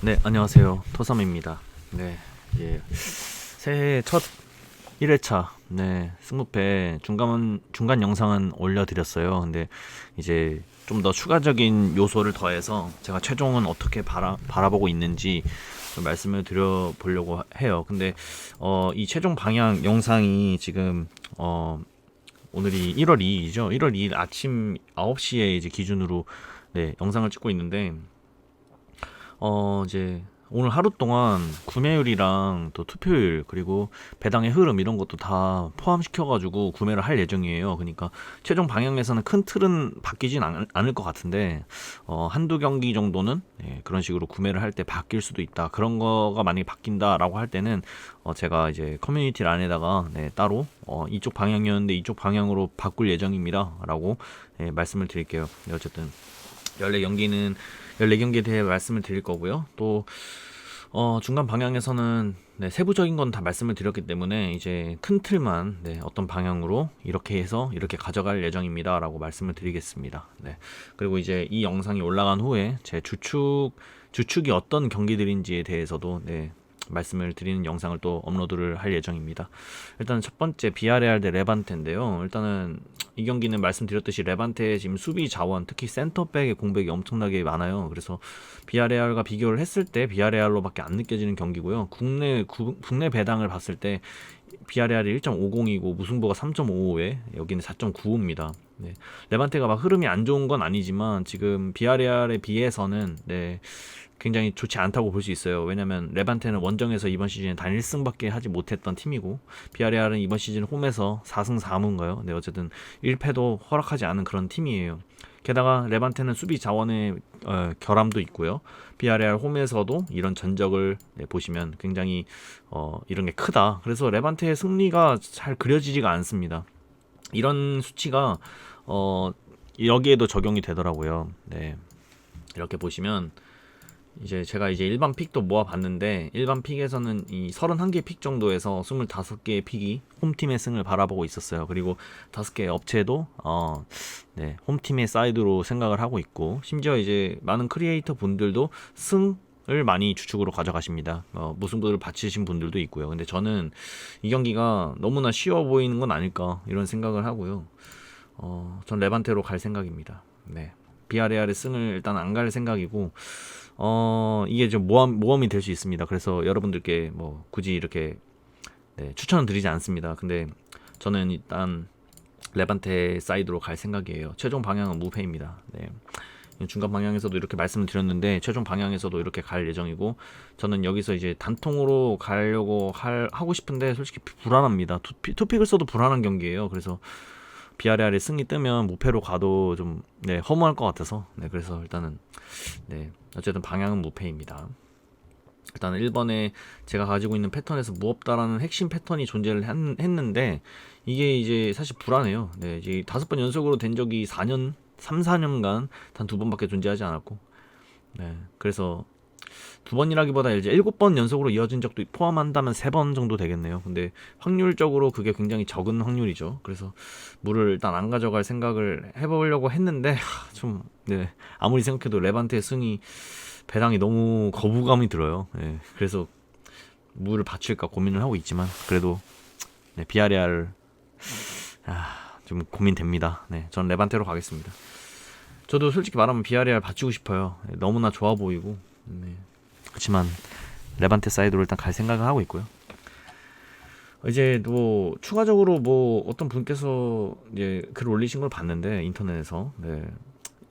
네, 안녕하세요. 토삼입니다. 네, 예, 새해 첫 1회차, 네, 승무패 중간 영상은 올려드렸어요. 근데 이제 좀 더 추가적인 요소를 더해서 제가 최종은 어떻게 바라보고 있는지 좀 말씀을 드려보려고 해요. 근데, 이 최종 방향 영상이 지금, 오늘이 1월 2일이죠. 1월 2일 아침 9시에 이제 기준으로 네, 영상을 찍고 있는데, 이제 오늘 하루 동안 구매율이랑 또 투표율 그리고 배당의 흐름 이런 것도 다 포함시켜가지고 구매를 할 예정이에요. 그러니까 최종 방향에서는 큰 틀은 바뀌진 않을 것 같은데 한두 경기 정도는 그런 식으로 구매를 할 때 바뀔 수도 있다. 그런 거가 만약에 바뀐다라고 할 때는 제가 이제 커뮤니티 란에다가 따로 이쪽 방향이었는데 이쪽 방향으로 바꿀 예정입니다라고 말씀을 드릴게요. 어쨌든 14경기는 14경기에 대해 말씀을 드릴 거고요. 또 중간 방향에서는 세부적인 건 다 말씀을 드렸기 때문에 이제 큰 틀만 어떤 방향으로 이렇게 해서 이렇게 가져갈 예정입니다 라고 말씀을 드리겠습니다. 그리고 이제 이 영상이 올라간 후에 제 주축이 어떤 경기들인지에 대해서도 말씀을 드리는 영상을 또 업로드를 할 예정입니다. 일단 첫 번째 비아레알 대 레반테인데요. 일단은 이 경기는 말씀드렸듯이 레반테의 지금 수비 자원, 특히 센터백의 공백이 엄청나게 많아요. 그래서 비아레알과 비교를 했을 때 비아레알로밖에 안 느껴지는 경기고요. 국내 배당을 봤을 때 비아레알이 1.50이고 무승부가 3.55에 여기는 4.95입니다. 레반테가 막 흐름이 안 좋은 건 아니지만 지금 비아레알에 비해서는 굉장히 좋지 않다고 볼 수 있어요. 왜냐면 레반테는 원정에서 이번 시즌에 단 1승밖에 하지 못했던 팀이고 비아레알은 이번 시즌 홈에서 4승 4무인가요? 어쨌든 1패도 허락하지 않은 그런 팀이에요. 게다가 레반테는 수비 자원의 결함도 있고요. 비아레알 홈에서도 이런 전적을 보시면 굉장히 이런 게 크다. 그래서 레반테의 승리가 잘 그려지지가 않습니다. 이런 수치가 여기에도 적용이 되더라고요. 이렇게 보시면 이제 제가 이제 일반 픽도 모아봤는데 일반 픽에서는 이 31개 픽 정도에서 25개의 픽이 홈팀의 승을 바라보고 있었어요. 그리고 5개의 업체도 홈팀의 사이드로 생각을 하고 있고 심지어 이제 많은 크리에이터 분들도 승을 많이 주축으로 가져가십니다. 무승부를 바치신 분들도 있고요. 근데 저는 이 경기가 너무나 쉬워 보이는 건 아닐까 이런 생각을 하고요. 전 레반테로 갈 생각입니다. 비아레알의 승을 일단 안 갈 생각이고 이게 좀 모험이 될 수 있습니다. 그래서 여러분들께 뭐 굳이 이렇게 추천은 드리지 않습니다. 근데 저는 일단 레반테 사이드로 갈 생각이에요. 최종 방향은 무패입니다. 중간 방향에서도 이렇게 말씀을 드렸는데 최종 방향에서도 이렇게 갈 예정이고 저는 여기서 이제 단통으로 가려고 하고 싶은데 솔직히 불안합니다. 투픽을 써도 불안한 경기예요. 그래서 비아레알의 승리 뜨면 무패로 가도 좀 허무할 것 같아서 그래서 일단은 어쨌든 방향은 무패입니다. 일단 1번에 제가 가지고 있는 패턴에서 무없다라는 핵심 패턴이 존재를 했는데 이게 이제 사실 불안해요. 이제 5번 연속으로 된 적이 3-4년간 단 2번밖에 존재하지 않았고 그래서 2번이라기보다 이제 7번 연속으로 이어진 적도 포함한다면 3번 정도 되겠네요. 근데 확률적으로 그게 굉장히 적은 확률이죠. 그래서 물을 일단 안 가져갈 생각을 해보려고 했는데 좀 아무리 생각해도 레반테의 승이 배당이 너무 거부감이 들어요. 그래서 물을 바칠까 고민을 하고 있지만 그래도 비아레알 좀 고민됩니다. 전 레반테로 가겠습니다. 저도 솔직히 말하면 비아레알 바치고 싶어요. 너무나 좋아 보이고 그렇지만 레반테 사이드로 일단 갈 생각을 하고 있고요. 이제 뭐 추가적으로 뭐 어떤 분께서 이제 글 올리신 걸 봤는데 인터넷에서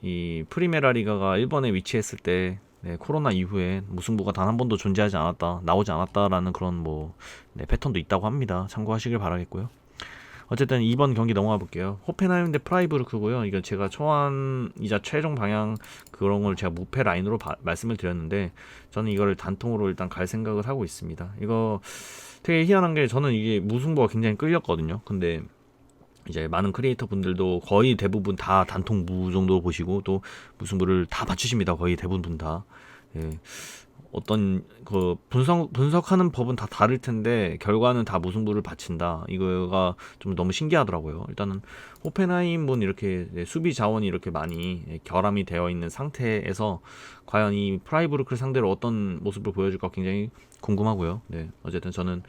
이 프리메라 리가가 1번에 위치했을 때 코로나 이후에 무승부가 단 한 번도 존재하지 않았다, 나오지 않았다라는 그런 뭐 패턴도 있다고 합니다. 참고하시길 바라겠고요. 어쨌든 2번 경기 넘어가 볼게요. 호펜하임 대 프라이부르크고요. 이거 제가 초안이자 최종 방향 그런 걸 제가 무패 라인으로 말씀을 드렸는데 저는 이거를 단통으로 일단 갈 생각을 하고 있습니다. 이거 되게 희한한 게 저는 이게 무승부가 굉장히 끌렸거든요. 근데 이제 많은 크리에이터 분들도 거의 대부분 다 단통 무 정도 보시고 또 무승부를 다 맞추십니다. 거의 대부분 다. 예. 어떤 그 분석하는 법은 다 다를 텐데 결과는 다 무승부를 바친다. 이거가 좀 너무 신기하더라고요. 일단은 호펜하임은 이렇게 수비 자원이 이렇게 많이 결함이 되어 있는 상태에서 과연 이 프라이부르크를 상대로 어떤 모습을 보여줄까 굉장히 궁금하고요. 네, 어쨌든 저는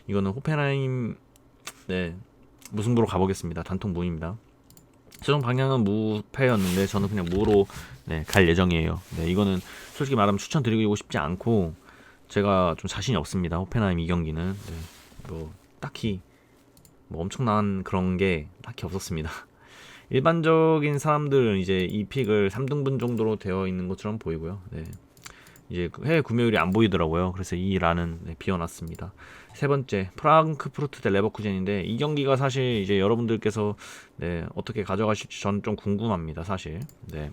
이거는 호펜하임 네 무승부로 가보겠습니다. 단통 무입니다. 최종 방향은 무패였는데 저는 그냥 무로 네, 갈 예정이에요. 네, 이거는 솔직히 말하면 추천드리고 싶지 않고 제가 좀 자신이 없습니다. 호펜하임 이 경기는 네, 뭐 딱히 뭐 엄청난 그런 게 딱히 없었습니다. 일반적인 사람들은 이제 이 픽을 3등분 정도로 되어 있는 것처럼 보이고요. 네. 이제 해외 구매율이 안 보이더라고요. 그래서 이 란은 네, 비워놨습니다. 세 번째 프랑크푸르트 대 레버쿠젠인데 이 경기가 사실 이제 여러분들께서 네, 어떻게 가져가실지 저는 좀 궁금합니다. 사실 네,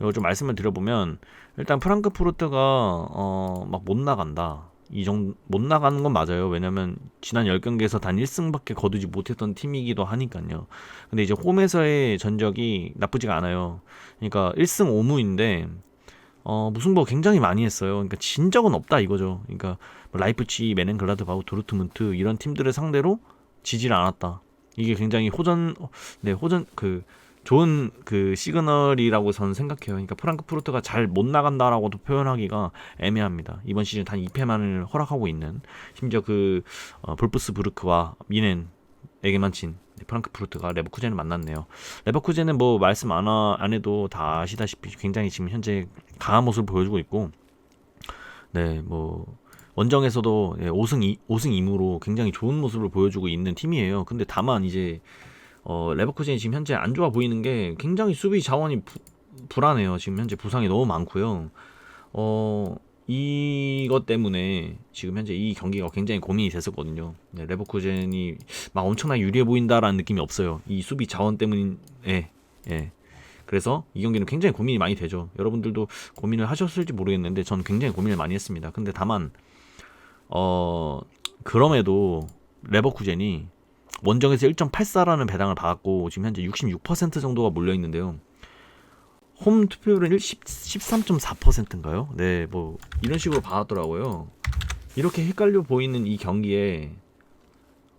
이거 좀 말씀을 드려보면 일단 프랑크푸르트가 막 못 나간다. 이 정도 못 나가는 건 맞아요. 왜냐면 지난 10경기에서 단 1승밖에 거두지 못했던 팀이기도 하니까요. 근데 이제 홈에서의 전적이 나쁘지가 않아요. 그러니까 1승 5무인데 무승부가 굉장히 많이 했어요. 그러니까 진 적은 없다 이거죠. 그러니까 뭐 라이프치히, 메넨글라드바흐, 도르트문트 이런 팀들을 상대로 지질 않았다. 이게 굉장히 호전 그 좋은 그 시그널이라고 저는 생각해요. 그러니까 프랑크푸르트가 잘 못 나간다라고도 표현하기가 애매합니다. 이번 시즌 단 2패만을 허락하고 있는 심지어 그 볼프스부르크와 미넨에게만 진 프랑크푸르트가 레버쿠젠을 만났네요. 레버쿠젠은 뭐 말씀 안 해도 다 아시다시피 굉장히 지금 현재 강한 모습을 보여주고 있고, 네, 뭐 원정에서도 5승 2무로 굉장히 좋은 모습을 보여주고 있는 팀이에요. 근데 다만 이제 레버쿠젠이 지금 현재 안 좋아 보이는 게 굉장히 수비 자원이 불안해요. 지금 현재 부상이 너무 많고요. 이것 때문에 지금 현재 이 경기가 굉장히 고민이 됐었거든요. 네, 레버쿠젠이 막 엄청나게 유리해 보인다라는 느낌이 없어요. 이 수비 자원 때문에, 예. 그래서 이 경기는 굉장히 고민이 많이 되죠. 여러분들도 고민을 하셨을지 모르겠는데 저는 굉장히 고민을 많이 했습니다. 근데 다만 그럼에도 레버쿠젠이 원정에서 1.84라는 배당을 받았고 지금 현재 66% 정도가 몰려 있는데요. 홈 투표율은 13.4%인가요? 네, 뭐 이런 식으로 받았더라고요. 이렇게 헷갈려 보이는 이 경기에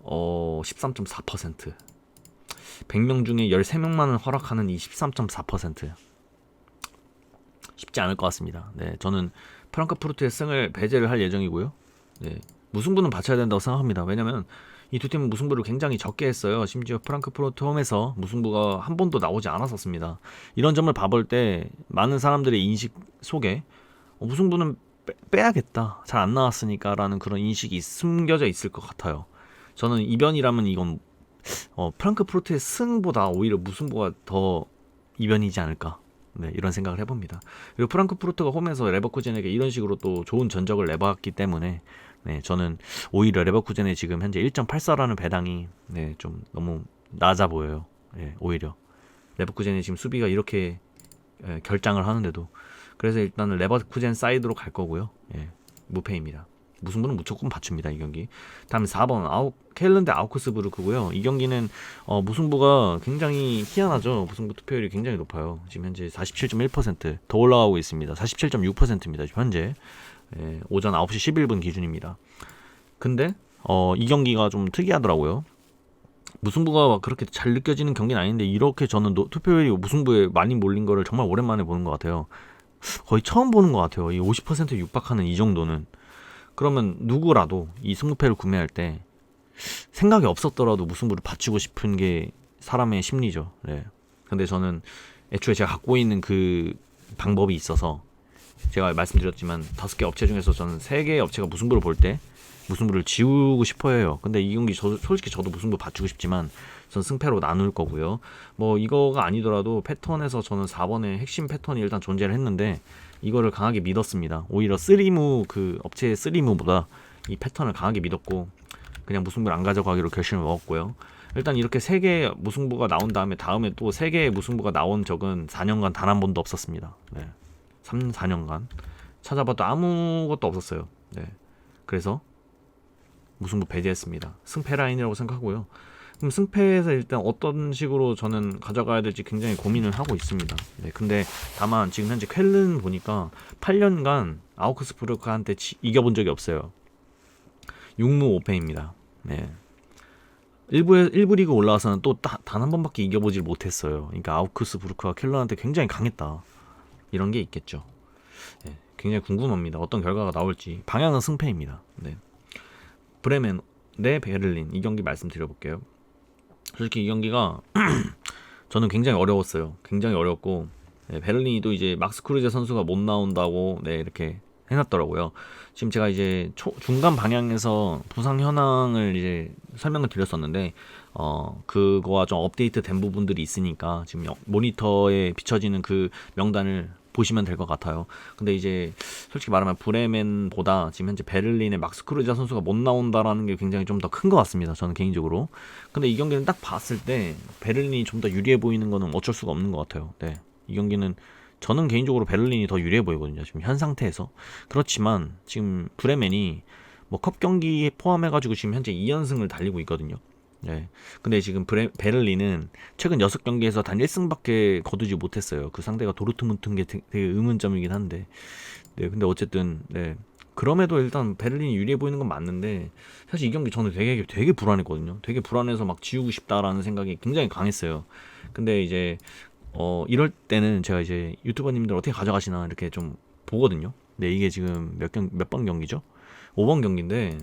13.4% 100명 중에 13명만을 허락하는 이 13.4% 쉽지 않을 것 같습니다. 네, 저는 프랑크푸르트의 승을 배제를 할 예정이고요. 네, 무승부는 받쳐야 된다고 생각합니다. 왜냐면 이 두 팀은 무승부를 굉장히 적게 했어요. 심지어 프랑크푸르트 홈에서 무승부가 한 번도 나오지 않았었습니다. 이런 점을 봐볼 때 많은 사람들의 인식 속에 무승부는 빼야겠다. 잘 안 나왔으니까 라는 그런 인식이 숨겨져 있을 것 같아요. 저는 이변이라면 이건 프랑크푸르트의 승보다 오히려 무승부가 더 이변이지 않을까. 네, 이런 생각을 해봅니다. 그리고 프랑크푸르트가 홈에서 레버쿠젠에게 이런 식으로 또 좋은 전적을 내봤기 때문에 네, 저는 오히려 레버쿠젠의 지금 현재 1.84라는 배당이 네, 좀 너무 낮아 보여요. 네, 오히려 레버쿠젠의 지금 수비가 이렇게 결장을 하는데도 그래서 일단은 레버쿠젠 사이드로 갈 거고요. 예, 무패입니다. 무승부는 무조건 받춥니다. 이 경기. 다음 4번 켈른대 아우크스부르크고요. 이 경기는 무승부가 굉장히 희한하죠. 무승부 투표율이 굉장히 높아요. 지금 현재 47.1%더 올라가고 있습니다. 47.6%입니다. 현재 오전 9시 11분 기준입니다. 근데 이 경기가 좀 특이하더라고요. 무승부가 그렇게 잘 느껴지는 경기는 아닌데 이렇게 저는 투표율이 무승부에 많이 몰린 거를 정말 오랜만에 보는 것 같아요. 거의 처음 보는 것 같아요. 이 50% 육박하는 이 정도는. 그러면 누구라도 이 승부패를 구매할 때 생각이 없었더라도 무승부를 받치고 싶은 게 사람의 심리죠. 네. 근데 저는 애초에 제가 갖고 있는 그 방법이 있어서 제가 말씀드렸지만 5개 업체 중에서 저는 3개의 업체가 무승부를 볼 때 무승부를 지우고 싶어 해요. 근데 이 경기 솔직히 저도 무승부 받치고 싶지만 전 승패로 나눌 거고요. 뭐 이거가 아니더라도 패턴에서 저는 4번의 핵심 패턴이 일단 존재를 했는데 이거를 강하게 믿었습니다. 오히려 3무 그 업체의 3무보다 이 패턴을 강하게 믿었고 그냥 무승부를 안 가져가기로 결심을 먹었고요. 일단 이렇게 3개의 무승부가 나온 다음에 또 3개의 무승부가 나온 적은 4년간 단 한 번도 없었습니다. 네. 4년간 찾아봐도 아무것도 없었어요. 네. 그래서 무승부 배제했습니다. 승패 라인이라고 생각하고요. 그럼 승패에서 일단 어떤 식으로 저는 가져가야 될지 굉장히 고민을 하고 있습니다. 네, 근데 다만 지금 현재 쾰른 보니까 8년간 아우크스부르크한테 이겨본 적이 없어요. 6무 5패입니다. 네. 일부 리그 올라와서는 또 단 한 번밖에 이겨보질 못했어요. 그러니까 아우크스부르크가 켈런한테 굉장히 강했다. 이런 게 있겠죠. 네. 굉장히 궁금합니다. 어떤 결과가 나올지. 방향은 승패입니다. 네. 브레멘 대 베를린 이 경기 말씀드려볼게요. 솔직히 이 경기가 저는 굉장히 어려웠어요. 굉장히 어렵고 네, 베를린이 또 이제 막스 크루제 선수가 못 나온다고 네 이렇게 해놨더라고요. 지금 제가 이제 중간 방향에서 부상 현황을 이제 설명을 드렸었는데 그거와 좀 업데이트 된 부분들이 있으니까 지금 모니터에 비춰지는 그 명단을 보시면 될 것 같아요. 근데 이제 솔직히 말하면 브레멘보다 지금 현재 베를린의 막스 크루제 선수가 못 나온다라는 게 굉장히 좀 더 큰 것 같습니다. 저는 개인적으로. 근데 이 경기는 딱 봤을 때 베를린이 좀 더 유리해 보이는 거는 어쩔 수가 없는 것 같아요. 네. 이 경기는 저는 개인적으로 베를린이 더 유리해 보이거든요. 지금 현 상태에서. 그렇지만 지금 브레멘이 뭐 컵 경기에 포함해가지고 지금 현재 2연승을 달리고 있거든요. 네. 근데 지금 베를린은 최근 6경기에서 단 1승밖에 거두지 못했어요. 그 상대가 도르트문트인 게 되게 의문점이긴 한데. 네. 근데 어쨌든 네. 그럼에도 일단 베를린이 유리해 보이는 건 맞는데 사실 이 경기 저는 되게 불안했거든요. 되게 불안해서 막 지우고 싶다라는 생각이 굉장히 강했어요. 근데 이제 이럴 때는 제가 이제 유튜버님들 어떻게 가져가시나 이렇게 좀 보거든요. 근데 이게 지금 몇 번 경기죠? 5번 경기인데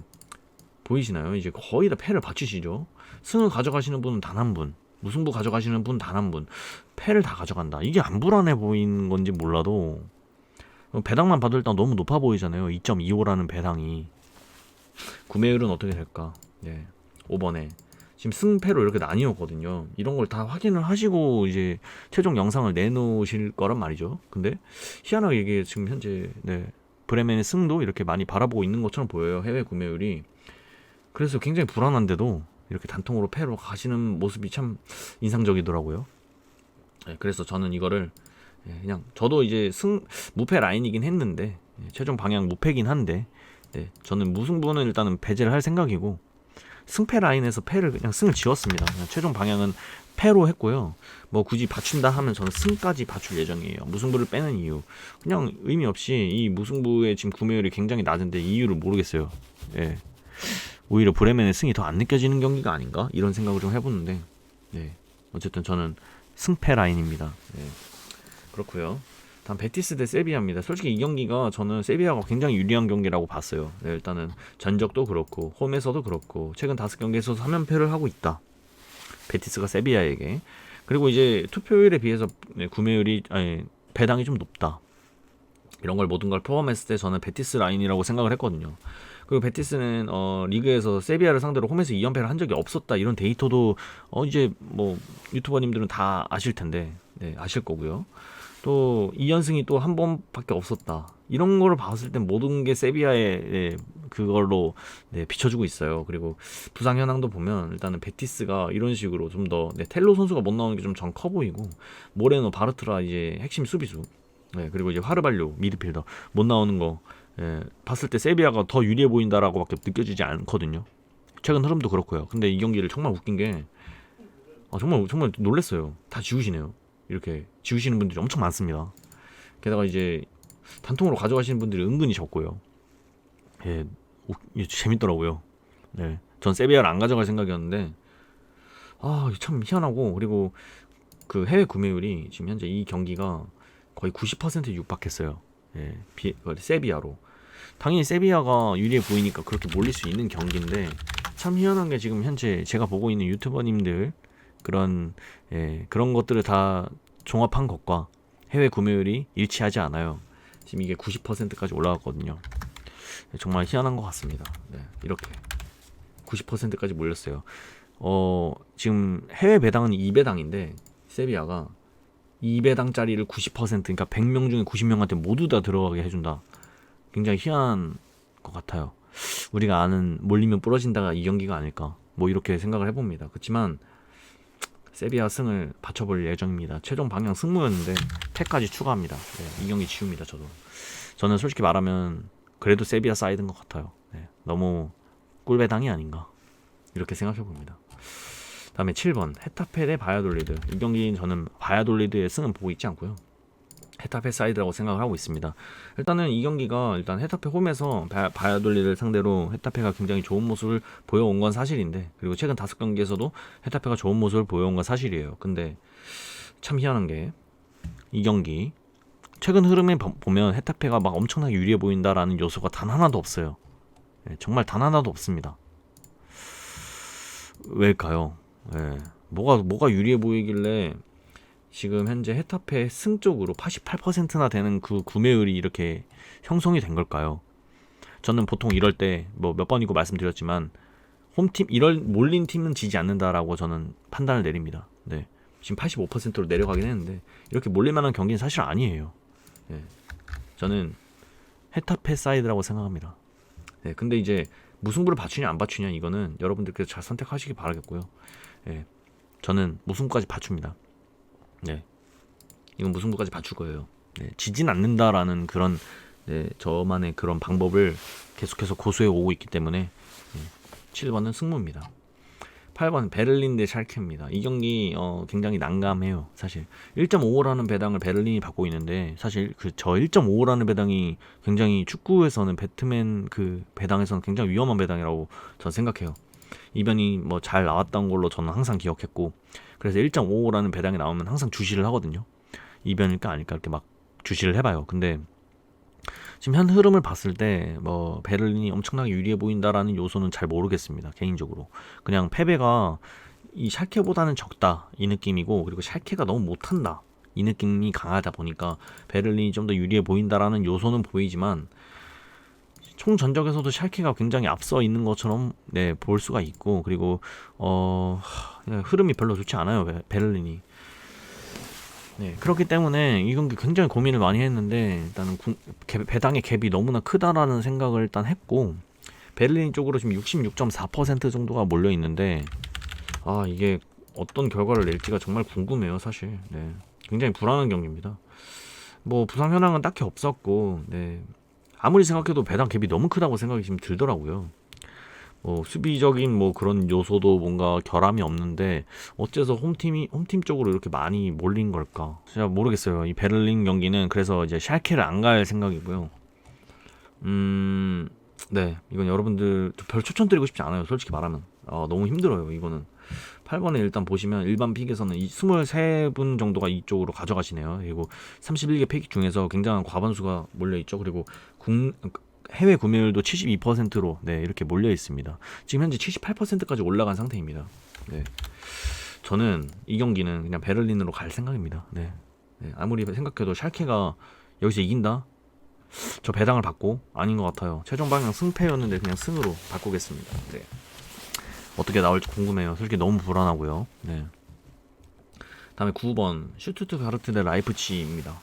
보이시나요? 이제 거의 다 패를 받치시죠. 승을 가져가시는 분은 단 한 분, 무승부 가져가시는 분 단 한 분, 패를 다 가져간다. 이게 안 불안해 보이는 건지 몰라도 배당만 봐도 일단 너무 높아 보이잖아요. 2.25라는 배당이. 구매율은 어떻게 될까? 네, 5번에 지금 승패로 이렇게 나뉘었거든요. 이런 걸 다 확인을 하시고 이제 최종 영상을 내놓으실 거란 말이죠. 근데 희한하게 이게 지금 현재 네, 브레멘의 승도 이렇게 많이 바라보고 있는 것처럼 보여요. 해외 구매율이. 그래서 굉장히 불안한데도 이렇게 단통으로 패로 가시는 모습이 참 인상적이더라고요. 네, 그래서 저는 이거를 그냥 저도 이제 무패 라인이긴 했는데 최종 방향 무패긴 한데 네, 저는 무승부는 일단은 배제를 할 생각이고 승패 라인에서 패를 그냥 승을 지웠습니다. 그냥 최종 방향은 패로 했고요. 뭐 굳이 받춘다 하면 저는 승까지 받출 예정이에요. 무승부를 빼는 이유 그냥 의미 없이 이 무승부의 지금 구매율이 굉장히 낮은데 이유를 모르겠어요. 예. 오히려 브레멘의 승이 더 안 느껴지는 경기가 아닌가 이런 생각을 좀 해보는데 네. 어쨌든 저는 승패 라인입니다. 네. 그렇고요. 다음 베티스 대 세비야입니다. 솔직히 이 경기가 저는 세비야가 굉장히 유리한 경기라고 봤어요. 네, 일단은 전적도 그렇고 홈에서도 그렇고 최근 5경기에서 3연패를 하고 있다. 베티스가 세비야에게. 그리고 이제 투표율에 비해서 구매율이 배당이 좀 높다. 이런 걸 모든 걸 포함했을 때 저는 베티스 라인이라고 생각을 했거든요. 그리고 베티스는 리그에서 세비야를 상대로 홈에서 2연패를 한 적이 없었다. 이런 데이터도 이제 뭐 유튜버님들은 다 아실 텐데 네, 아실 거고요. 또 2연승이 또 한 번밖에 없었다. 이런 거를 봤을 땐 모든 게 세비야의 그걸로 비춰주고 있어요. 그리고 부상 현황도 보면 일단은 베티스가 이런 식으로 좀 더 텔로 선수가 못 나오는 게 좀 전 커 보이고 모레노 바르트라 이제 핵심 수비수 그리고 이제 화르발료 미드필더 못 나오는 거 봤을 때 세비야가 더 유리해 보인다라고밖에 느껴지지 않거든요. 최근 흐름도 그렇고요. 근데 이 경기를 정말 웃긴 게 정말 놀랐어요. 다 지우시네요. 이렇게 지우시는 분들이 엄청 많습니다. 게다가 이제 단통으로 가져가시는 분들이 은근히 적고요. 예, 재밌더라고요. 네, 전 세비야를 안 가져갈 생각이었는데 참 희한하고 그리고 그 해외 구매율이 지금 현재 이 경기가 거의 90%에 육박했어요. 예, 세비야로. 당연히 세비야가 유리해 보이니까 그렇게 몰릴 수 있는 경기인데 참 희한한 게 지금 현재 제가 보고 있는 유튜버님들 그런 것들을 다 종합한 것과 해외 구매율이 일치하지 않아요. 지금 이게 90%까지 올라갔거든요. 정말 희한한 것 같습니다. 네, 이렇게 90%까지 몰렸어요. 지금 해외 배당은 2배당인데 세비야가 2배당짜리를 90% 그러니까 100명 중에 90명한테 모두 다 들어가게 해준다. 굉장히 희한한 것 같아요. 우리가 아는 몰리면 부러진다가 이 경기가 아닐까 뭐 이렇게 생각을 해봅니다. 그렇지만 세비야 승을 받쳐볼 예정입니다. 최종 방향 승무였는데 패까지 추가합니다. 이 경기 지웁니다. 저는 솔직히 말하면 그래도 세비야 사이드인 것 같아요. 너무 꿀배당이 아닌가 이렇게 생각해봅니다. 다음에 7번 헤타페 대 바야돌리드. 이 경기는 저는 바야돌리드의 승은 보고 있지 않고요. 헤타페 사이드라고 생각을 하고 있습니다. 일단은 이 경기가 일단 헤타페 홈에서 바야돌리를 상대로 헤타페가 굉장히 좋은 모습을 보여온 건 사실인데, 그리고 최근 5경기에서도 헤타페가 좋은 모습을 보여온 건 사실이에요. 근데 참 희한한 게 이 경기 최근 흐름에 보면 헤타페가 막 엄청나게 유리해 보인다라는 요소가 단 하나도 없어요. 정말 단 하나도 없습니다. 왜일까요? 뭐가 유리해 보이길래 지금 현재 헤타페 승 쪽으로 88%나 되는 그 구매율이 이렇게 형성이 된 걸까요? 저는 보통 이럴 때 뭐 몇 번이고 말씀드렸지만 홈팀 이럴 몰린 팀은 지지 않는다라고 저는 판단을 내립니다. 네. 지금 85%로 내려가긴 했는데 이렇게 몰릴만한 경기는 사실 아니에요. 저는 헤타페 사이드라고 생각합니다. 근데 이제 무승부를 받추냐 안 받추냐 이거는 여러분들께서 잘 선택하시기 바라겠고요. 저는 무승부까지 받춥니다. 이건 무승부까지 받출 거예요. 지진 않는다라는 그런 저만의 그런 방법을 계속해서 고수해 오고 있기 때문에 7번은 승부입니다. 8번 베를린 대 샬케입니다. 이 경기 굉장히 난감해요. 사실 1.55라는 배당을 베를린이 받고 있는데 사실 저 1.55라는 배당이 굉장히 축구에서는 배트맨 그 배당에서는 굉장히 위험한 배당이라고 저는 생각해요. 이변이 뭐 잘 나왔던 걸로 저는 항상 기억했고, 그래서 1.55라는 배당이 나오면 항상 주시를 하거든요. 이변일까 아닐까 이렇게 막 주시를 해봐요. 근데 지금 현 흐름을 봤을 때 뭐 베를린이 엄청나게 유리해 보인다라는 요소는 잘 모르겠습니다. 개인적으로 그냥 패배가 이 샬케보다는 적다 이 느낌이고, 그리고 샬케가 너무 못한다 이 느낌이 강하다 보니까 베를린이 좀 더 유리해 보인다라는 요소는 보이지만 총 전적에서도 샬케가 굉장히 앞서 있는 것처럼 볼 수가 있고, 그리고 흐름이 별로 좋지 않아요 베를린이. 그렇기 때문에 이 경기 굉장히 고민을 많이 했는데 일단은 배당의 갭이 너무나 크다라는 생각을 일단 했고, 베를린 쪽으로 지금 66.4% 정도가 몰려 있는데 이게 어떤 결과를 낼지가 정말 궁금해요 사실. 굉장히 불안한 경기입니다. 뭐 부상 현황은 딱히 없었고 아무리 생각해도 배당 갭이 너무 크다고 생각이 지금 들더라고요. 수비적인 뭐 그런 요소도 뭔가 결함이 없는데 어째서 홈팀 쪽으로 이렇게 많이 몰린 걸까? 진짜 모르겠어요. 이 베를린 경기는 그래서 이제 샬케를 안 갈 생각이고요. 이건 여러분들 별 추천드리고 싶지 않아요. 솔직히 말하면 너무 힘들어요. 이거는 8번에 일단 보시면 일반 픽에서는 23분 정도가 이쪽으로 가져가시네요. 그리고 31개 픽 중에서 굉장한 과반수가 몰려 있죠. 그리고 해외 구매율도 72%로 이렇게 몰려 있습니다. 지금 현재 78%까지 올라간 상태입니다. 저는 이 경기는 그냥 베를린으로 갈 생각입니다. 아무리 생각해도 샬케가 여기서 이긴다? 저 배당을 받고 아닌 것 같아요. 최종 방향 승패였는데 그냥 승으로 바꾸겠습니다. 어떻게 나올지 궁금해요. 솔직히 너무 불안하고요. 다음에 9번 슈투트가르트 대 라이프치히입니다.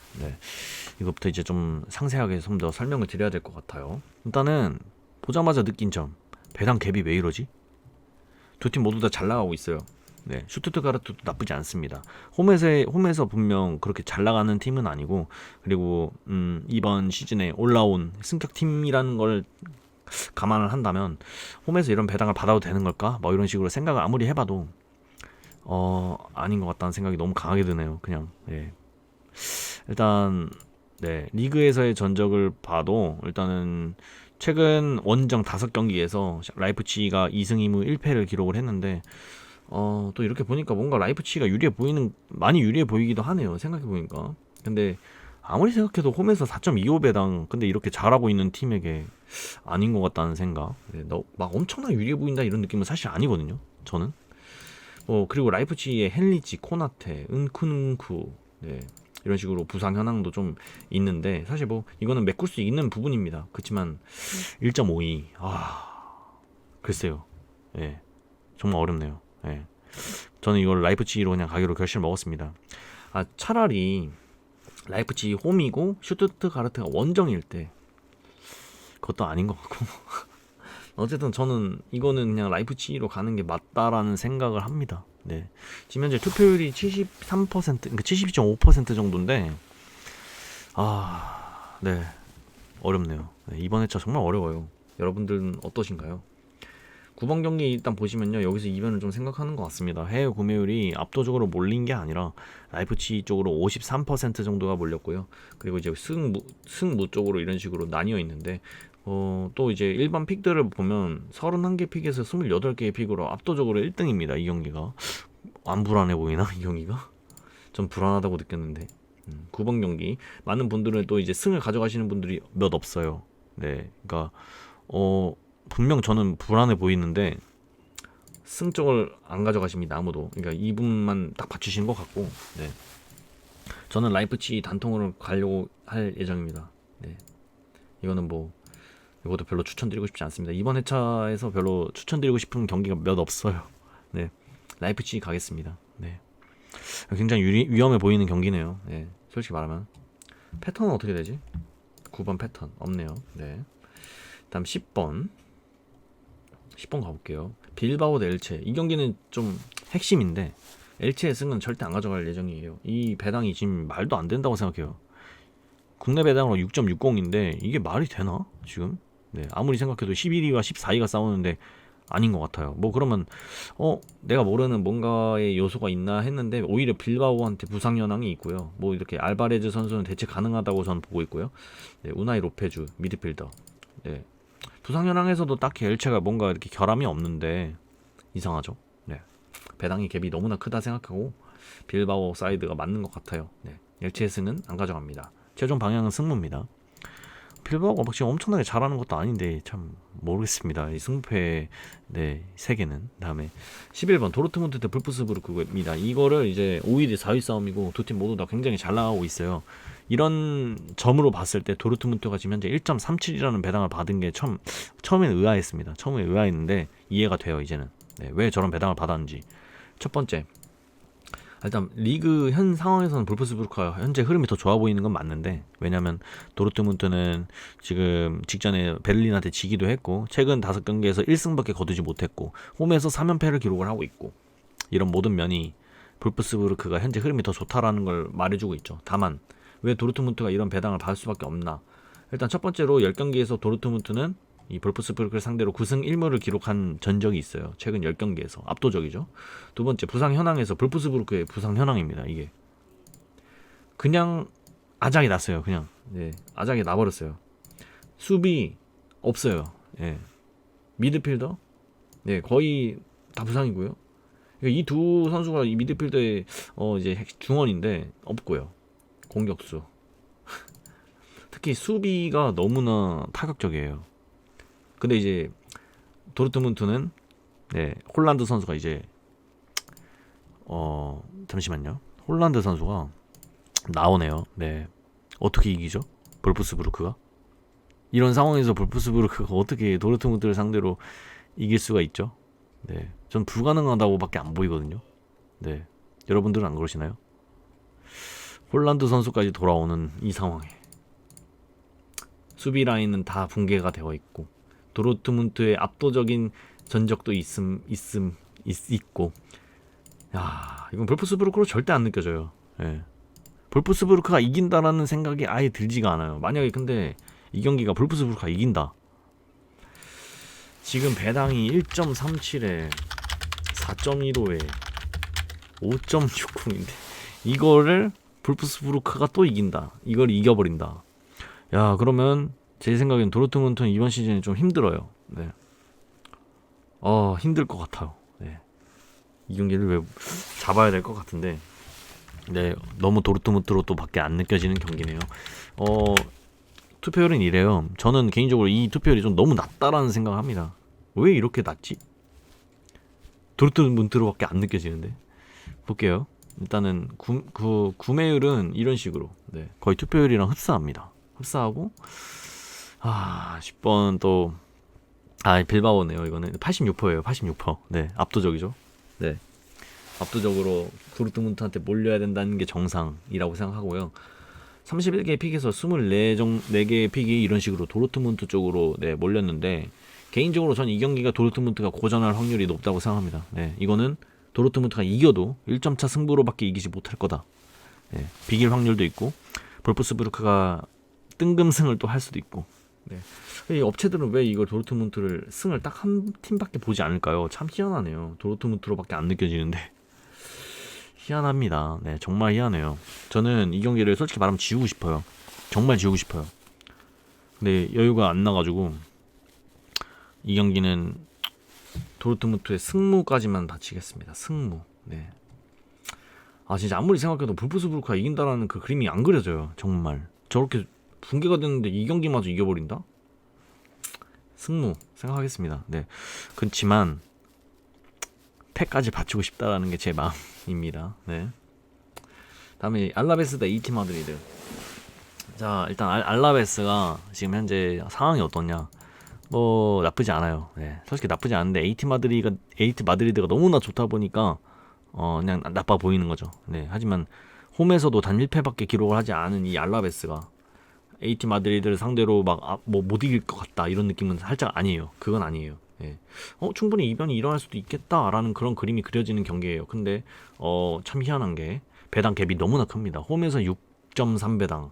이것부터 이제 좀 상세하게 좀 더 설명을 드려야 될 것 같아요. 일단은 보자마자 느낀 점, 배당 갭이 왜 이러지? 두 팀 모두 다 잘 나가고 있어요. 슈투트가르트도 나쁘지 않습니다. 홈에서 분명 그렇게 잘 나가는 팀은 아니고, 그리고 이번 시즌에 올라온 승격 팀이라는 걸 감안을 한다면 홈에서 이런 배당을 받아도 되는 걸까? 뭐 이런 식으로 생각을 아무리 해봐도 아닌 것 같다는 생각이 너무 강하게 드네요. 그냥 일단 리그에서의 전적을 봐도 일단은 최근 원정 5경기에서 라이프치히가 2승 2무 1패를 기록을 했는데 또 이렇게 보니까 뭔가 라이프치히가 많이 유리해 보이기도 하네요. 생각해 보니까. 근데 아무리 생각해도 홈에서 4.25 배당 근데 이렇게 잘하고 있는 팀에게 아닌 것 같다는 생각. 막 엄청나게 유리해 보인다 이런 느낌은 사실 아니거든요. 저는. 그리고 라이프치히의 헨리치, 코나테, 은쿠능쿠 이런 식으로 부상 현황도 좀 있는데 사실 뭐 이거는 메꿀 수 있는 부분입니다. 그렇지만 1.52 글쎄요. 정말 어렵네요. 저는 이걸 라이프치히로 그냥 가기로 결심을 먹었습니다. 차라리 라이프치히 홈이고 슈투트가르트가 원정일 때 그것도 아닌 것 같고 어쨌든 저는 이거는 그냥 라이프치히로 가는 게 맞다라는 생각을 합니다. 지금 현재 투표율이 73%, 그러니까 72.5% 정도인데 어렵네요. 이번 회차 정말 어려워요. 여러분들은 어떠신가요? 9번 경기 일단 보시면요. 여기서 이변을 좀 생각하는 것 같습니다. 해외 구매율이 압도적으로 몰린 게 아니라 라이프치히 쪽으로 53% 정도가 몰렸고요. 그리고 이제 승무 쪽으로 이런 식으로 나뉘어 있는데 또 이제 일반 픽들을 보면 31개 픽에서 28개의 픽으로 압도적으로 1등입니다. 이 경기가. 안 불안해 보이나? 이 경기가? 좀 불안하다고 느꼈는데 9번 경기 많은 분들은 또 이제 승을 가져가시는 분들이 몇 없어요. 네, 그러니까 분명 저는 불안해 보이는데 승 쪽을 안 가져가십니다. 아무도. 그러니까 이분만 딱 받치시는 것 같고, 네, 저는 라이프치히 단통으로 가려고 할 예정입니다. 네, 이거는 뭐 이것도 별로 추천드리고 싶지 않습니다. 이번 회차에서 별로 추천드리고 싶은 경기가 몇 없어요. 네, 라이프치히 가겠습니다. 네, 굉장히 위험해 보이는 경기네요. 네, 솔직히 말하면 패턴은 어떻게 되지? 9번 패턴 없네요. 네, 다음 10번 가볼게요. 빌바오 대 엘체. 이 경기는 좀 핵심인데 엘체의 승은 절대 안 가져갈 예정이에요. 이 배당이 지금 말도 안 된다고 생각해요. 국내 배당으로 6.60인데 이게 말이 되나 지금? 네, 아무리 생각해도 11위와 14위가 싸우는데 아닌 것 같아요. 뭐 그러면 내가 모르는 뭔가의 요소가 있나 했는데 오히려 빌바오한테 부상 현황이 있고요. 뭐 이렇게 알바레즈 선수는 대체 가능하다고 저는 보고 있고요. 네, 우나이 로페주 미드필더. 네, 부상 현황에서도 딱히 엘체가 뭔가 이렇게 결함이 없는데 이상하죠. 네, 배당이 갭이 너무나 크다 생각하고 빌바오 사이드가 맞는 것 같아요. 네, 엘체스는 안 가져갑니다. 최종 방향은 승무입니다. 빌바오가 막 지금 엄청나게 잘하는 것도 아닌데 참 모르겠습니다. 이 승부패 네 세계는. 다음에 11번 도르트문트 대 불프스부르크입니다. 이거를 이제 5위 대 4위 싸움이고 두 팀 모두 다 굉장히 잘 나가고 있어요. 이런 점으로 봤을 때 도르트문트가 지금 현재 1.37이라는 배당을 받은 게 처음엔 의아했습니다. 처음에 의아했는데 이해가 돼요 이제는. 네, 왜 저런 배당을 받았는지. 첫 번째, 일단 리그 현 상황에서는 볼프스부르크가 현재 흐름이 더 좋아 보이는 건 맞는데, 왜냐면 도르트문트는 지금 직전에 베를린한테 지기도 했고 최근 5경기에서 1승밖에 거두지 못했고 홈에서 3연패를 기록을 하고 있고, 이런 모든 면이 볼프스부르크가 현재 흐름이 더 좋다라는 걸 말해주고 있죠. 다만 왜 도르트문트가 이런 배당을 받을 수밖에 없나. 일단 첫 번째로 10경기에서 도르트문트는 이 볼프스부르크를 상대로 9승 1무를 기록한 전적이 있어요. 최근 10경기에서 압도적이죠. 두 번째, 부상 현황에서 볼프스부르크의 부상 현황입니다. 이게 그냥 아작이 났어요. 그냥 네, 아작이 나버렸어요. 수비 없어요. 예. 미드필더 네, 거의 다 부상이고요. 이 두 선수가 이 미드필더의 이제 중원인데 없고요. 공격수 특히 수비가 너무나 타격적이에요. 근데 이제 도르트문트는 네, 홀란드 선수가 이제 잠시만요. 홀란드 선수가 나오네요. 네, 어떻게 이기죠? 볼프스부르크가 이런 상황에서 볼프스부르크가 어떻게 도르트문트를 상대로 이길 수가 있죠? 네, 전 불가능하다고밖에 안 보이거든요. 네, 여러분들은 안 그러시나요? 홀란드 선수까지 돌아오는 이 상황에 수비 라인은 다 붕괴가 되어 있고 도르트문트의 압도적인 전적도 있고, 야, 이건 볼프스부르크로 절대 안 느껴져요. 예. 볼프스부르크가 이긴다라는 생각이 아예 들지가 않아요. 만약에 근데 이 경기가 볼프스부르크가 이긴다. 지금 배당이 1.37에 4.15에 5.60인데 이거를 볼프스부르크가 또 이긴다. 이걸 이겨버린다. 야, 그러면 제 생각엔 도르트문트는 이번 시즌이 좀 힘들어요. 네. 힘들 것 같아요. 네. 이 경기를 왜 잡아야 될 것 같은데, 네, 너무 도르트문트로 또 밖에 안 느껴지는 경기네요. 투표율은 이래요. 저는 개인적으로 이 투표율이 좀 너무 낮다라는 생각을 합니다. 왜 이렇게 낮지? 도르트문트로밖에 안 느껴지는데. 볼게요. 일단은 구매율은 이런 식으로 네, 거의 투표율이랑 흡사합니다. 흡사하고 10번 또 빌바오네요. 이거는 86%예요. 86%. 네, 압도적이죠. 네, 압도적으로 도르트문트한테 몰려야 된다는 게 정상이라고 생각하고요. 31개의 픽에서 24개의 픽이 이런 식으로 도르트문트 쪽으로 네, 몰렸는데, 개인적으로 전 이 경기가 도르트문트가 고전할 확률이 높다고 생각합니다. 네, 이거는 도르트문트가 이겨도 1점차 승부로밖에 이기지 못할 거다. 네, 비길 확률도 있고 볼프스부르크가 뜬금승을 또 할 수도 있고, 네. 이 업체들은 왜 이걸 도르트문트를 승을 딱 한 팀밖에 보지 않을까요? 참 희한하네요. 도르트문트로밖에 안 느껴지는데 희한합니다. 네, 정말 희한해요. 저는 이 경기를 솔직히 말하면 지우고 싶어요. 정말 지우고 싶어요. 근데 여유가 안 나가지고 이 경기는 도르트문트의 승무까지만 바치겠습니다. 승무. 네. 아 진짜 아무리 생각해도 불프스부르크가 이긴다라는 그 그림이 안 그려져요. 정말 저렇게 붕괴가 됐는데 이 경기마저 이겨버린다? 승무 생각하겠습니다. 네. 그렇지만 패까지 바치고 싶다라는 게 제 마음입니다. 네. 다음에 알라베스 대 이티 마드리드. 자 일단 알라베스가 지금 현재 상황이 어떠냐? 뭐 나쁘지 않아요. 네. 솔직히 나쁘지 않은데 에이티 마드리드가 너무나 좋다 보니까 그냥 나빠 보이는 거죠. 네. 하지만 홈에서도 단 1패밖에 기록을 하지 않은 이 알라베스가 에이티 마드리드를 상대로 막 뭐 못 이길 것 같다 이런 느낌은 살짝 아니에요. 그건 아니에요. 예. 충분히 이변이 일어날 수도 있겠다라는 그런 그림이 그려지는 경기예요. 근데 참 희한한 게 배당 갭이 너무나 큽니다. 홈에서 6.3배당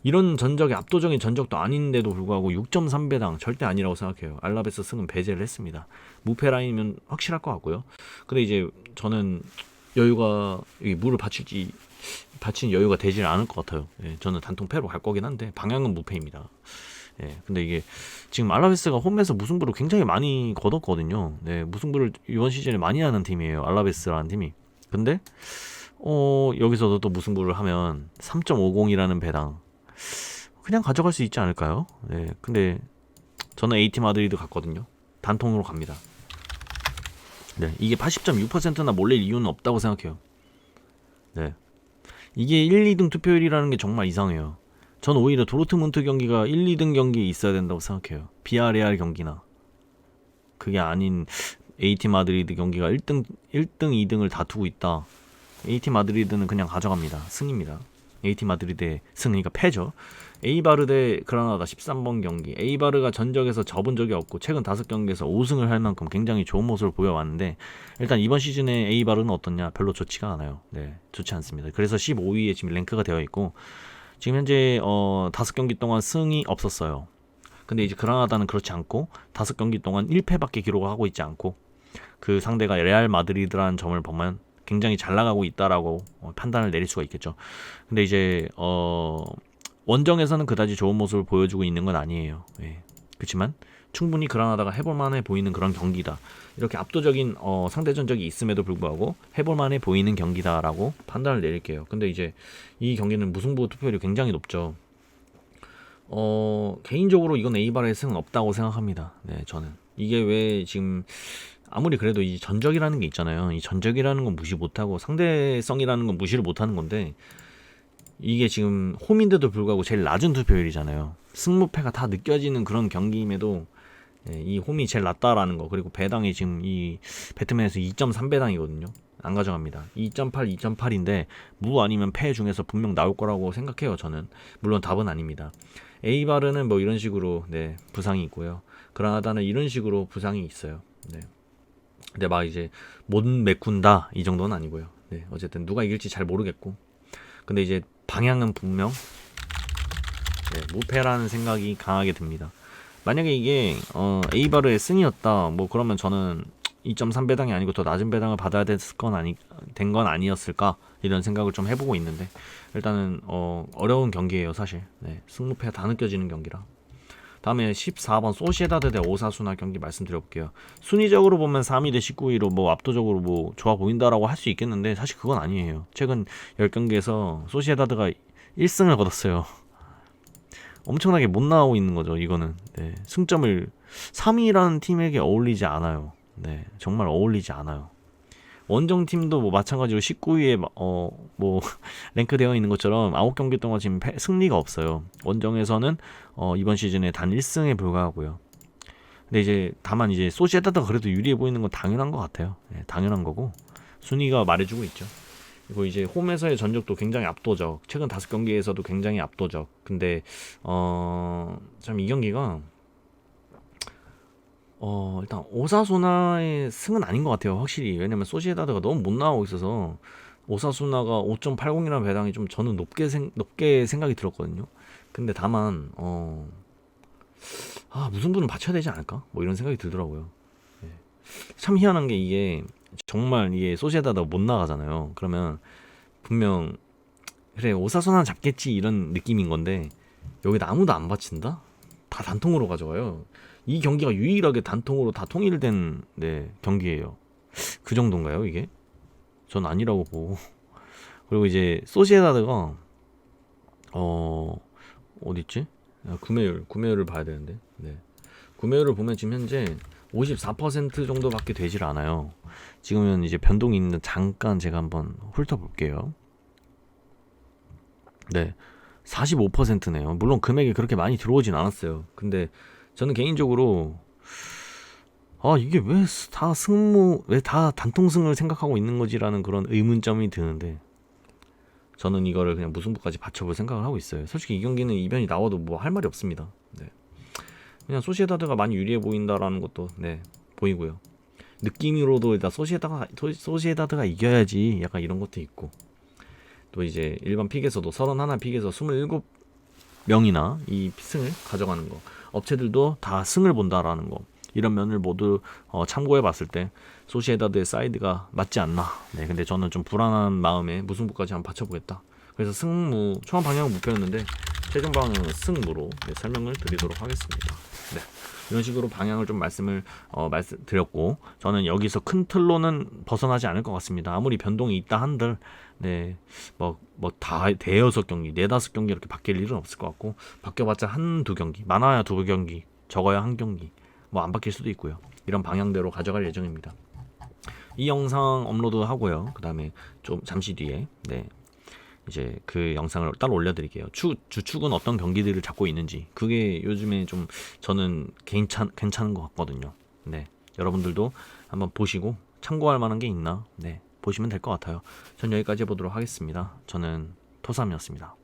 이런 전적이 압도적인 전적도 아닌데도 불구하고 6.3배당 절대 아니라고 생각해요. 알라베스 승은 배제를 했습니다. 무패 라인이면 확실할 것 같고요. 근데 이제 저는 여유가 물을 받친 여유가 되질 않을 것 같아요. 예, 저는 단통 패로 갈 거긴 한데 방향은 무패입니다. 예, 근데 이게 지금 알라베스가 홈에서 무승부를 굉장히 많이 거뒀거든요. 네, 무승부를 이번 시즌에 많이 하는 팀이에요. 알라베스라는 팀이. 근데 여기서도 또 무승부를 하면 3.50이라는 배당 그냥 가져갈 수 있지 않을까요? 네, 근데 저는 A팀 마드리드 갔거든요. 단통으로 갑니다. 네, 이게 80.6%나 몰릴 이유는 없다고 생각해요. 네, 이게 1, 2등 투표율이라는 게 정말 이상해요. 전 오히려 도르트문트 경기가 1, 2등 경기에 있어야 된다고 생각해요. 비아레알 경기나 그게 아닌 A팀 마드리드 경기가 1등, 2등을 다투고 있다. A팀 마드리드는 그냥 가져갑니다. 승입니다. A팀 마드리드의 승이니까 패죠. 에이바르 대 그라나다 13번 경기. 에이바르가 전적에서 접은 적이 없고 최근 5경기에서 5승을 할 만큼 굉장히 좋은 모습을 보여왔는데 일단 이번 시즌에 에이바르는 어떻냐? 별로 좋지가 않아요. 네, 좋지 않습니다. 그래서 15위에 지금 랭크가 되어 있고 지금 현재 5경기 동안 승이 없었어요. 근데 이제 그라나다는 그렇지 않고 5경기 동안 1패밖에 기록을 하고 있지 않고 그 상대가 레알 마드리드라는 점을 보면 굉장히 잘 나가고 있다라고 판단을 내릴 수가 있겠죠. 근데 이제 원정에서는 그다지 좋은 모습을 보여주고 있는 건 아니에요. 예. 그렇지만 충분히 그라나다가 해볼만해 보이는 그런 경기다. 이렇게 압도적인 상대 전적이 있음에도 불구하고 해볼만해 보이는 경기다라고 판단을 내릴게요. 근데 이제 이 경기는 무승부 투표율이 굉장히 높죠. 개인적으로 이건 에이바르의 승은 없다고 생각합니다. 네, 저는 이게 왜 지금 아무리 그래도 이 전적이라는 게 있잖아요. 이 전적이라는 건 무시 못하고 상대성이라는 건 무시를 못하는 건데 이게 지금 홈인데도 불구하고 제일 낮은 투표율이잖아요. 승무패가 다 느껴지는 그런 경기임에도 이 홈이 제일 낮다라는 거. 그리고 배당이 지금 이 배트맨에서 2.3배당이거든요. 안 가져갑니다. 2.8, 2.8인데 무 아니면 패 중에서 분명 나올 거라고 생각해요. 저는 물론 답은 아닙니다. 에이바르는 뭐 이런 식으로 부상이 있고요. 그라나다는 이런 식으로 부상이 있어요. 네. 근데 막 이제 못 메꾼다 이 정도는 아니고요. 네, 어쨌든 누가 이길지 잘 모르겠고. 근데 이제 방향은 분명 무패라는 생각이 강하게 듭니다. 만약에 이게 에이바르의 승이었다 뭐 그러면 저는 2.3배당이 아니고 더 낮은 배당을 받아야 된 건 아니었을까 이런 생각을 좀 해보고 있는데 일단은 어려운 경기예요 사실. 네, 승무패가 다 느껴지는 경기라. 다음에 14번 소시에다드 대 오사수나 경기 말씀드려볼게요. 순위적으로 보면 3위 대 19위로 뭐 압도적으로 뭐 좋아 보인다라고 할 수 있겠는데 사실 그건 아니에요. 최근 10경기에서 소시에다드가 1승을 거뒀어요. 엄청나게 못 나오고 있는 거죠. 이거는 승점을 3위라는 팀에게 어울리지 않아요. 네, 정말 어울리지 않아요. 원정팀도 뭐 마찬가지로 19위에 뭐 랭크 되어 있는 것처럼 9경기 동안 지금 승리가 없어요. 원정에서는 이번 시즌에 단 1승에 불과하고요. 근데 이제 다만 이제 소시에다드가 그래도 유리해 보이는 건 당연한 것 같아요. 네, 당연한 거고 순위가 말해주고 있죠. 그리고 이제 홈에서의 전적도 굉장히 압도적. 최근 5경기에서도 굉장히 압도적. 근데 참 이 경기가 일단 오사수나의 승은 아닌 것 같아요. 확실히. 왜냐면 소시에다드가 너무 못 나오고 있어서 오사수나가 5.80이라는 배당이 좀 저는 높게 생각이 들었거든요. 근데 다만 무승부는 받쳐야 되지 않을까? 뭐 이런 생각이 들더라고요. 네. 참 희한한 게 이게 정말 이게 소시에다가 못 나가잖아요. 그러면 분명 그래 오사수나 잡겠지 이런 느낌인 건데 여기다 아무도 안 받친다? 다 단통으로 가져가요. 이 경기가 유일하게 단통으로 다 통일된 경기예요. 그 정도인가요 이게? 전 아니라고 보고. 그리고 이제 소시에다드가 어딨지? 구매율을 봐야 되는데. 네. 구매율을 보면 지금 현재 54% 정도밖에 되질 않아요. 지금은 이제 변동이 있는데 잠깐 제가 한번 훑어볼게요. 네. 45%네요. 물론 금액이 그렇게 많이 들어오진 않았어요. 근데 저는 개인적으로 이게 왜 다 단통승을 생각하고 있는 거지라는 그런 의문점이 드는데 저는 이거를 그냥 무승부까지 받쳐볼 생각을 하고 있어요. 솔직히 이 경기는 이변이 나와도 뭐 할 말이 없습니다. 네. 그냥 소시에다드가 많이 유리해 보인다라는 것도 보이고요. 느낌으로도 일단 소시에다드가 이겨야지 약간 이런 것도 있고 또 이제 일반 픽에서도 31 픽에서 27명이나 이 승을 가져가는 거 업체들도 다 승을 본다라는 거 이런 면을 모두 참고해 봤을 때 소시에다드의 사이드가 맞지 않나. 네, 근데 저는 좀 불안한 마음에 무승부까지 한번 받쳐보겠다. 그래서 승무 초반 방향은 목표였는데 최종 방향은 승무로 설명을 드리도록 하겠습니다. 네, 이런 식으로 방향을 좀 말씀드렸고 저는 여기서 큰 틀로는 벗어나지 않을 것 같습니다. 아무리 변동이 있다 한들 다 대여섯 경기, 네다섯 경기 이렇게 바뀔 일은 없을 것 같고 바뀌어봤자 한두 경기, 많아야 두 경기, 적어야 한 경기, 뭐 안 바뀔 수도 있고요. 이런 방향대로 가져갈 예정입니다. 이 영상 업로드 하고요. 그 다음에 좀 잠시 뒤에 이제 그 영상을 따로 올려드릴게요. 주축은 어떤 경기들을 잡고 있는지 그게 요즘에 좀 저는 괜찮은 것 같거든요. 네, 여러분들도 한번 보시고 참고할 만한 게 있나 보시면 될 것 같아요. 전 여기까지 해보도록 하겠습니다. 저는 토삼이었습니다.